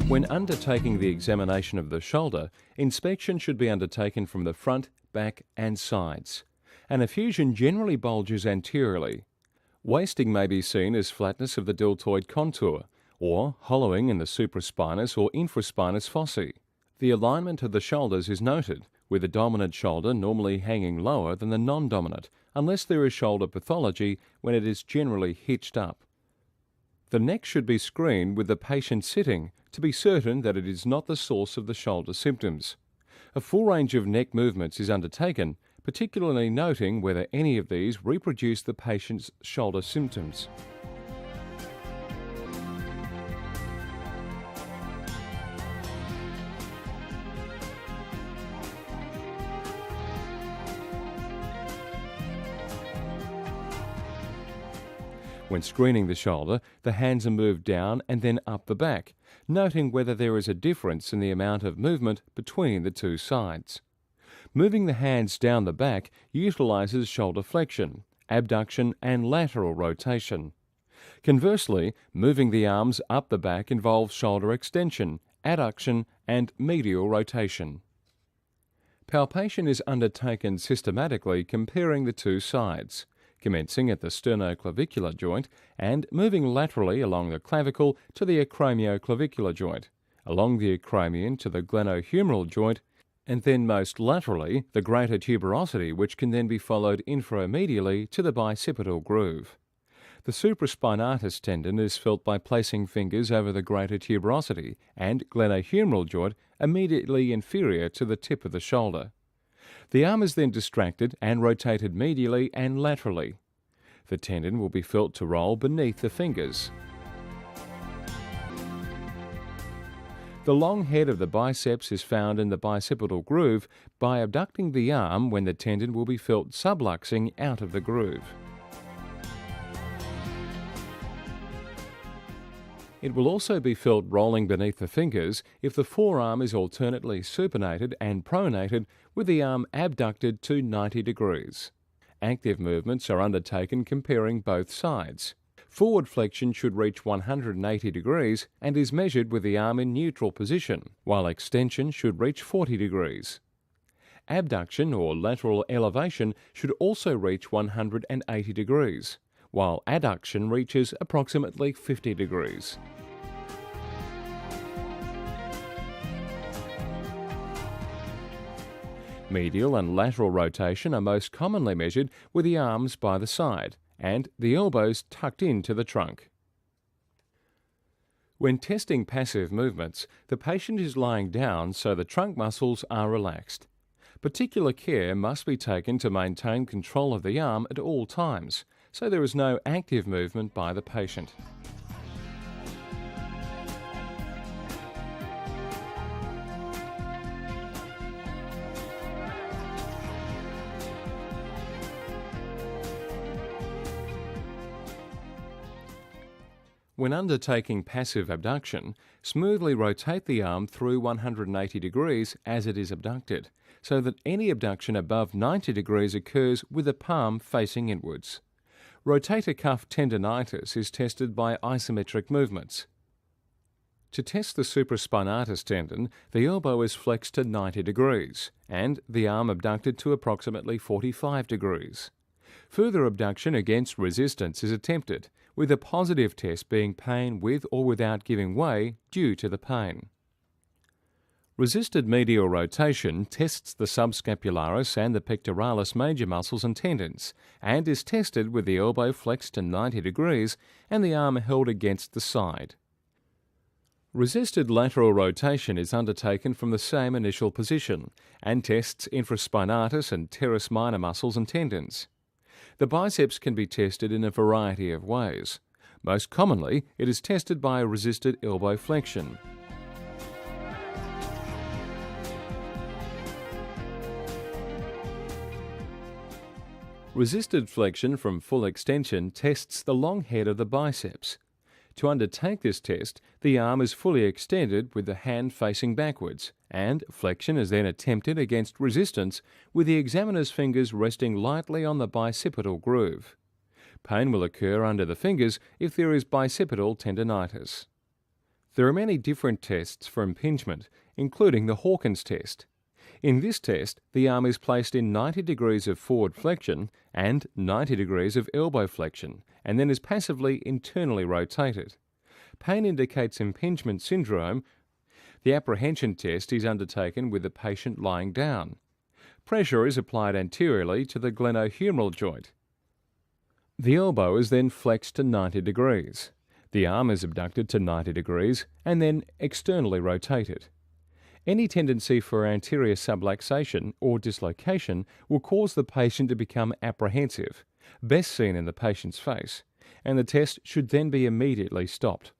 When undertaking the examination of the shoulder, inspection should be undertaken from the front, back and sides. An effusion generally bulges anteriorly. Wasting may be seen as flatness of the deltoid contour, or hollowing in the supraspinous or infraspinous fossae. The alignment of the shoulders is noted, with the dominant shoulder normally hanging lower than the non-dominant, unless there is shoulder pathology when it is generally hitched up. The neck should be screened with the patient sitting to be certain that it is not the source of the shoulder symptoms. A full range of neck movements is undertaken, particularly noting whether any of these reproduce the patient's shoulder symptoms. When screening the shoulder, the hands are moved down and then up the back, noting whether there is a difference in the amount of movement between the two sides. Moving the hands down the back utilizes shoulder flexion, abduction and lateral rotation. Conversely, moving the arms up the back involves shoulder extension, adduction and medial rotation. Palpation is undertaken systematically comparing the two sides, commencing at the sternoclavicular joint and moving laterally along the clavicle to the acromioclavicular joint, along the acromion to the glenohumeral joint, and then most laterally the greater tuberosity, which can then be followed inframedially to the bicipital groove. The supraspinatus tendon is felt by placing fingers over the greater tuberosity and glenohumeral joint immediately inferior to the tip of the shoulder. The arm is then distracted and rotated medially and laterally. The tendon will be felt to roll beneath the fingers. The long head of the biceps is found in the bicipital groove by abducting the arm when the tendon will be felt subluxing out of the groove. It will also be felt rolling beneath the fingers if the forearm is alternately supinated and pronated with the arm abducted to 90 degrees. Active movements are undertaken comparing both sides. Forward flexion should reach 180 degrees and is measured with the arm in neutral position, while extension should reach 40 degrees. Abduction or lateral elevation should also reach 180 degrees, while adduction reaches approximately 50 degrees. Medial and lateral rotation are most commonly measured with the arms by the side and the elbows tucked into the trunk. When testing passive movements, the patient is lying down so the trunk muscles are relaxed. Particular care must be taken to maintain control of the arm at all times, so there is no active movement by the patient. When undertaking passive abduction, smoothly rotate the arm through 180 degrees as it is abducted, so that any abduction above 90 degrees occurs with the palm facing inwards. Rotator cuff tendinitis is tested by isometric movements. To test the supraspinatus tendon, the elbow is flexed to 90 degrees and the arm abducted to approximately 45 degrees. Further abduction against resistance is attempted, with a positive test being pain with or without giving way due to the pain. Resisted medial rotation tests the subscapularis and the pectoralis major muscles and tendons, and is tested with the elbow flexed to 90 degrees and the arm held against the side. Resisted lateral rotation is undertaken from the same initial position and tests infraspinatus and teres minor muscles and tendons. The biceps can be tested in a variety of ways. Most commonly, it is tested by a resisted elbow flexion. Resisted flexion from full extension tests the long head of the biceps. To undertake this test, the arm is fully extended with the hand facing backwards, and flexion is then attempted against resistance with the examiner's fingers resting lightly on the bicipital groove. Pain will occur under the fingers if there is bicipital tendinitis. There are many different tests for impingement, including the Hawkins test. In this test, the arm is placed in 90 degrees of forward flexion and 90 degrees of elbow flexion, and then is passively internally rotated. Pain indicates impingement syndrome. The apprehension test is undertaken with the patient lying down. Pressure is applied anteriorly to the glenohumeral joint. The elbow is then flexed to 90 degrees. The arm is abducted to 90 degrees and then externally rotated. Any tendency for anterior subluxation or dislocation will cause the patient to become apprehensive, best seen in the patient's face, and the test should then be immediately stopped.